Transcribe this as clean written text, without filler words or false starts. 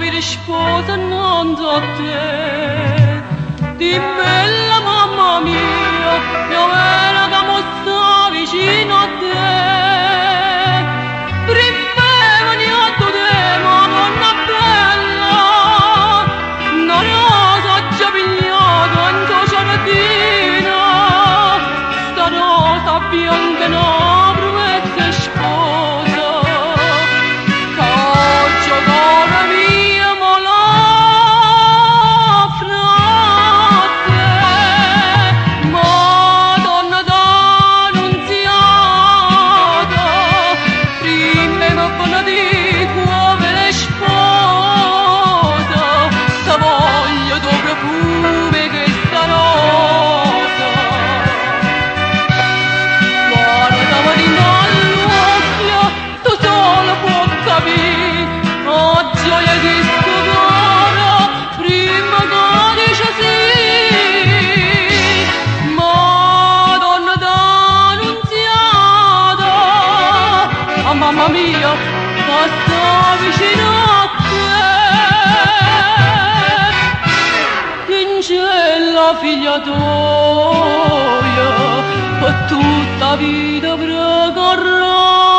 avere sposa innanzi a te. Di bella mamma mia, mia vera che mo sta vicino a te. Prima veniamo te, madonna bella, una rosa già pigliata in tua giardina, sta rosa bianca no promette sposa, che oggi cara mia mo l'offre a te. Madonna d'annunziata, prima mi fanno di come le sposa, te voglio tuo profumo che sta rosa. Guarda marina all'occhio, tu solo puoi capire la gioia di sto cuore prima che dice sì. Madonna d'annunziata, ah mamma mia, che sta vicino a te. In cielo figlia tua, per tutta vita pregarrà.